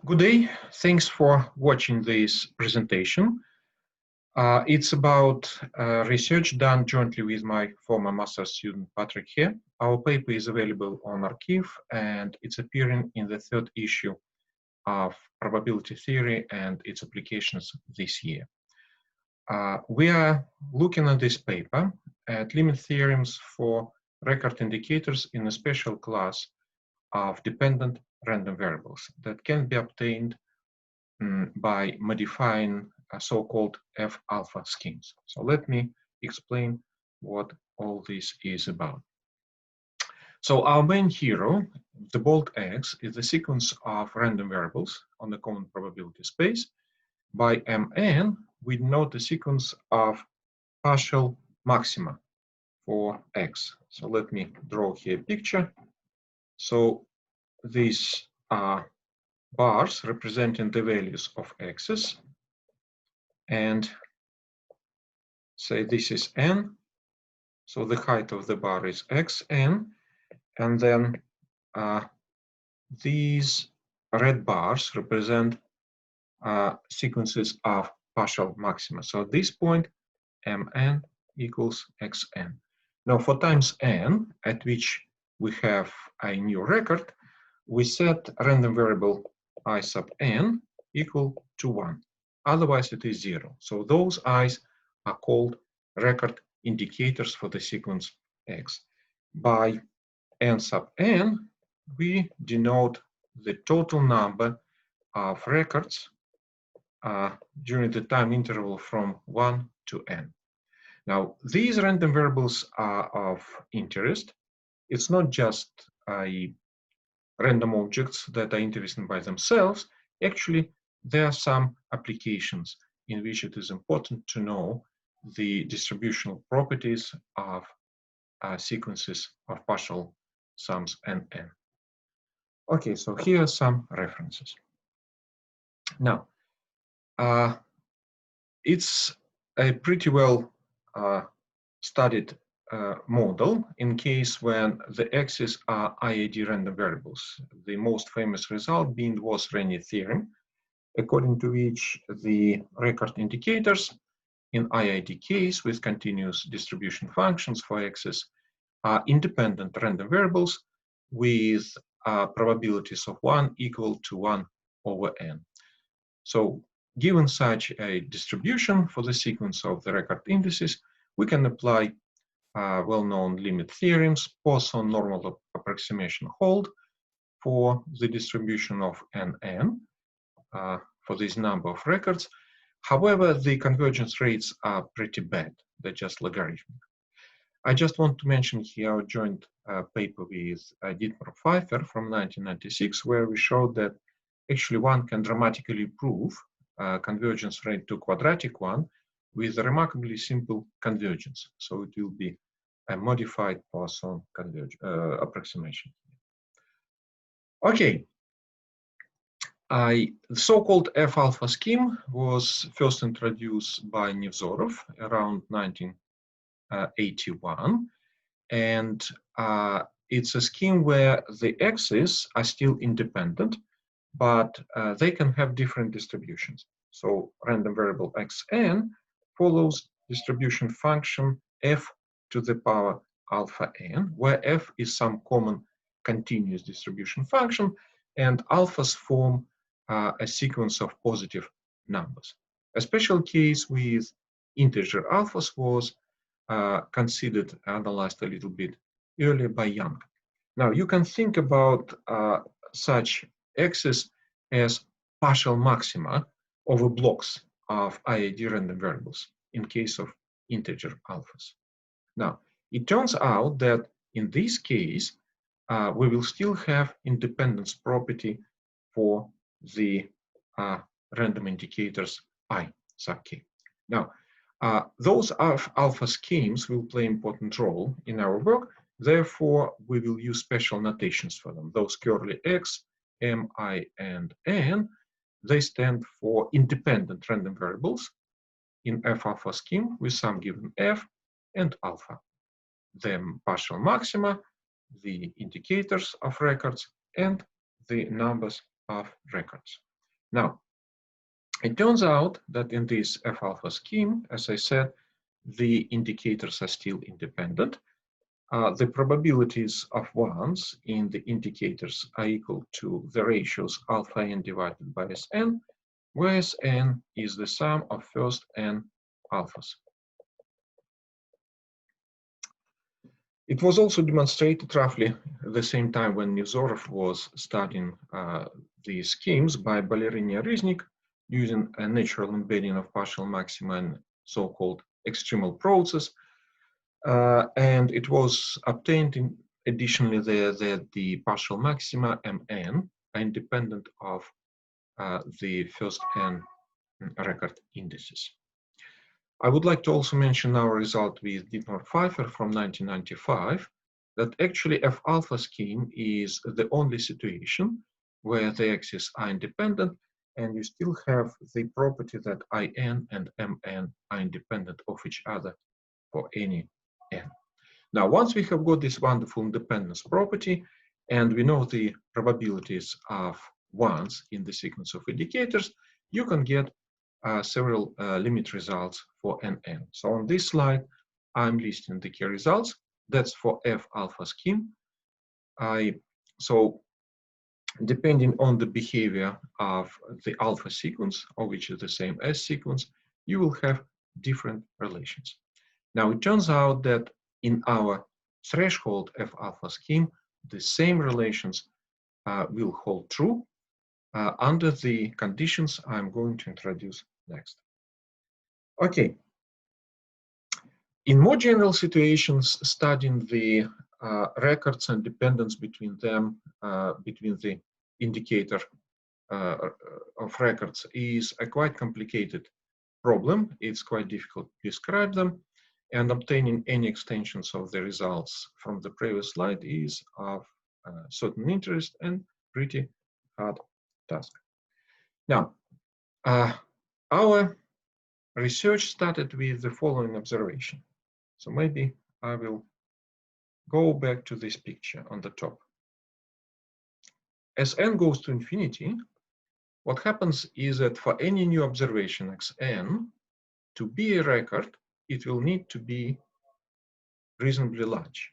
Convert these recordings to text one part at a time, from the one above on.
Good day. Thanks for watching this presentation. It's about research done jointly with my former master's student Patrick here. Our paper is available on Archive and it's appearing in the third issue of Probability Theory and its applications this year. We are looking at this paper at limit theorems for record indicators in a special class of dependent random variables that can be obtained by modifying so-called F-alpha schemes. So let me explain what all this is about. So our main hero, the bold X, is the sequence of random variables on the common probability space. By Mn, we denote the sequence of partial maxima for X. So let me draw here a picture. So these are bars representing the values of x's, and say this is n, so the height of the bar is xn, and then these red bars represent sequences of partial maxima. So at this point, mn equals xn. Now for times n, at which we have a new record, we set random variable I sub n equal to 1. Otherwise, it is 0. So those i's are called record indicators for the sequence x. By n sub n, we denote the total number of records during the time interval from 1 to n. Now, these random variables are of interest. It's not just random objects that are interesting by themselves. Actually, there are some applications in which it is important to know the distributional properties of sequences of partial sums and n. Okay, so here are some references. Now, it's a pretty well studied model in case when the x's are IID random variables. The most famous result being the Renyi theorem, according to which the record indicators in IID case with continuous distribution functions for x's are independent random variables with probabilities of 1 equal to 1 over n. So given such a distribution for the sequence of the record indices, we can apply well-known limit theorems. Poisson normal approximation hold for the distribution of nn for this number of records. However, the convergence rates are pretty bad. They're just logarithmic. I just want to mention here our joint paper with Dietmar-Pfeiffer from 1996, where we showed that actually one can dramatically improve convergence rate to quadratic one with a remarkably simple convergence. So it will be a modified Poisson approximation. Okay. The so-called F-alpha scheme was first introduced by Nevzorov around 1981. And it's a scheme where the x's are still independent, but they can have different distributions. So random variable xn follows distribution function f to the power alpha n, where f is some common continuous distribution function, and alphas form a sequence of positive numbers. A special case with integer alphas was considered, analyzed a little bit earlier by Young. Now, you can think about such x's as partial maxima over blocks of IID random variables in case of integer alphas. Now, it turns out that in this case, we will still have independence property for the random indicators I sub k. Now, those alpha schemes will play an important role in our work. Therefore, we will use special notations for them. Those curly x, m, I, and n, they stand for independent random variables in F-alpha scheme with some given f and alpha. The partial maxima, the indicators of records, and the numbers of records. Now, it turns out that in this F alpha scheme, as I said, the indicators are still independent. The probabilities of ones in the indicators are equal to the ratios alpha n divided by Sn, where Sn is the sum of first n alphas. It was also demonstrated roughly at the same time when Nevzorov was studying these schemes by Ballerini and Riznik using a natural embedding of partial maxima and so-called extremal process. And it was obtained additionally there that the partial maxima Mn are independent of the first n record indices. I would like to also mention our result with Dietmar-Pfeiffer from 1995, that actually F alpha scheme is the only situation where the axes are independent and you still have the property that In and Mn are independent of each other for any n. Now, once we have got this wonderful independence property and we know the probabilities of ones in the sequence of indicators, you can get several limit results for Nn. So on this slide, I'm listing the key results. That's for F alpha scheme. So depending on the behavior of the alpha sequence, or which is the same as sequence, you will have different relations. Now, it turns out that in our threshold F alpha scheme, the same relations will hold true under the conditions I'm going to introduce next. Okay. In more general situations, studying the records and dependence between them, between the indicator of records, is a quite complicated problem. It's quite difficult to describe them, and obtaining any extensions of the results from the previous slide is of certain interest and pretty hard task. Now, our research started with the following observation. So maybe I will go back to this picture on the top. As n goes to infinity, what happens is that for any new observation xn, to be a record, it will need to be reasonably large,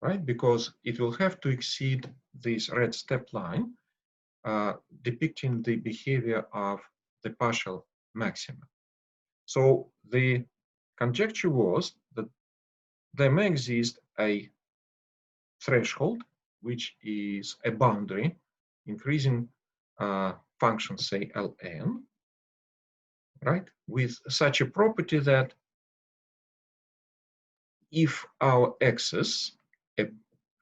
right? Because it will have to exceed this red step line depicting the behavior of the partial maxima. So the conjecture was that there may exist a threshold, which is a boundary increasing function, say Ln, right, with such a property that if our x's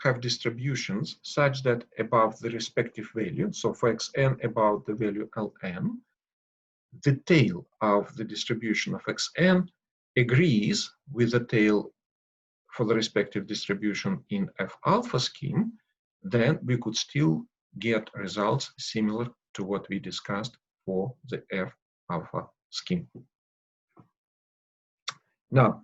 have distributions such that above the respective value, so for xn about the value Ln, the tail of the distribution of xn agrees with the tail for the respective distribution in F alpha scheme, then we could still get results similar to what we discussed for the F alpha scheme. Now,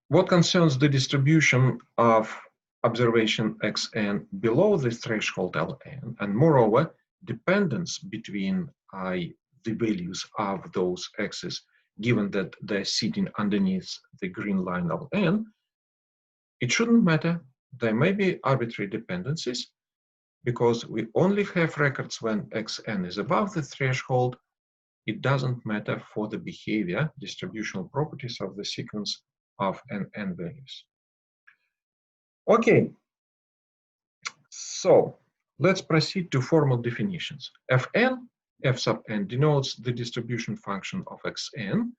what concerns the distribution of observation xn below the threshold Ln, and moreover, dependence between the values of those x's, given that they're sitting underneath the green line Ln, it shouldn't matter. There may be arbitrary dependencies because we only have records when xn is above the threshold. It doesn't matter for the behavior, distributional properties of the sequence of n values. Okay, so let's proceed to formal definitions. Fn, f sub n denotes the distribution function of xn.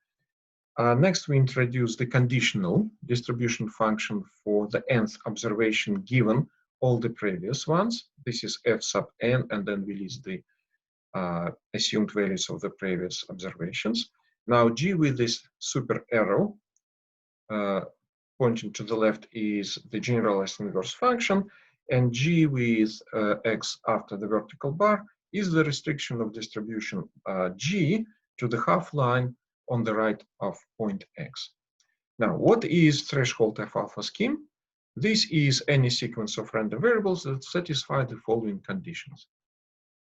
Next, we introduce the conditional distribution function for the nth observation given all the previous ones. This is f sub n, and then we list the assumed values of the previous observations. Now, g with this super arrow pointing to the left is the generalized inverse function, and g with x after the vertical bar is the restriction of distribution g to the half line on the right of point x. Now, what is threshold F alpha scheme? This is any sequence of random variables that satisfy the following conditions.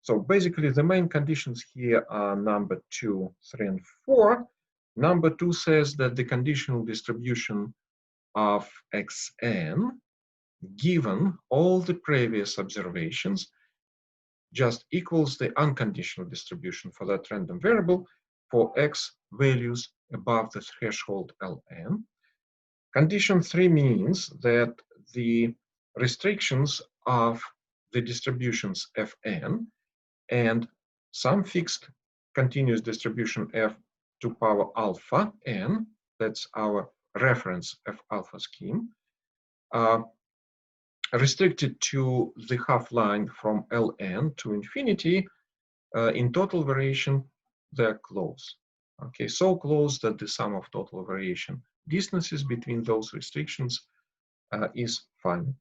So basically, the main conditions here are number 2, 3, and 4. Number 2 says that the conditional distribution of xn, given all the previous observations, just equals the unconditional distribution for that random variable for x values above the threshold Ln. Condition 3 means that the restrictions of the distributions Fn and some fixed continuous distribution f to power alpha n, that's our reference F alpha scheme, restricted to the half line from Ln to infinity, in total variation, they're close. Okay, so close that the sum of total variation distances between those restrictions is finite.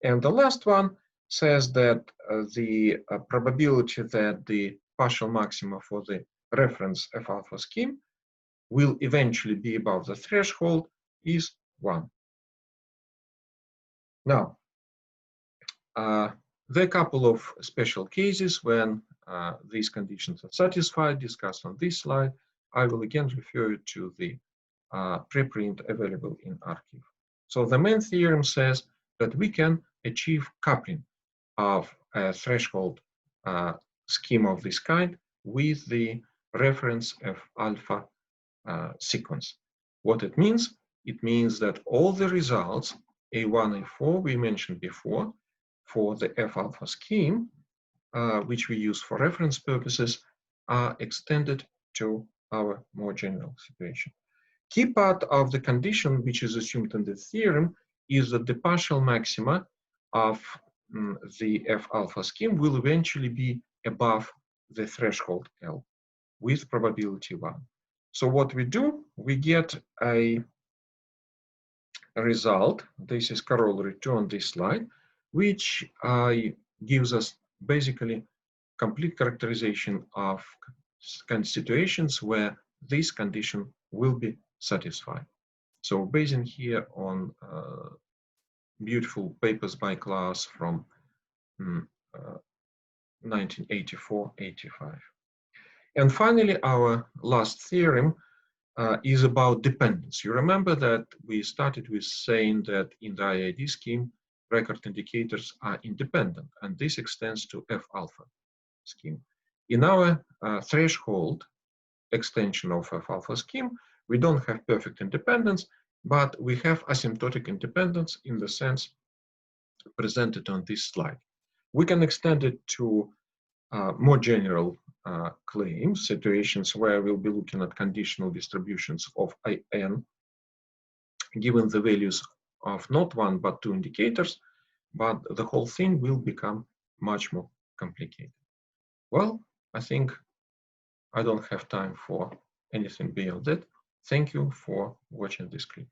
And the last one says that the probability that the partial maxima for the reference F alpha scheme will eventually be above the threshold is 1. Now, there are a couple of special cases when these conditions are satisfied, discussed on this slide. I will again refer you to the preprint available in arXiv. So the main theorem says that we can achieve coupling of a threshold scheme of this kind with the reference F alpha sequence. What it means? It means that all the results A1, A4 we mentioned before for the F alpha scheme, which we use for reference purposes, are extended to our more general situation. Key part of the condition which is assumed in the theorem is that the partial maxima of the F alpha scheme will eventually be above the threshold L with probability 1. So what we do, we get a result, this is corollary 2 on this slide, which gives us basically complete characterization of situations where this condition will be satisfied. So basing here on beautiful papers by Klaus from 1984-85. And finally, our last theorem is about dependence. You remember that we started with saying that in the IID scheme, record indicators are independent, and this extends to F alpha scheme. In our threshold extension of F alpha scheme, we don't have perfect independence, but we have asymptotic independence in the sense presented on this slide. We can extend it to more general claims, situations where we'll be looking at conditional distributions of IN, given the values of not 1 but 2 indicators, but the whole thing will become much more complicated. Well, I think I don't have time for anything beyond that. Thank you for watching this clip.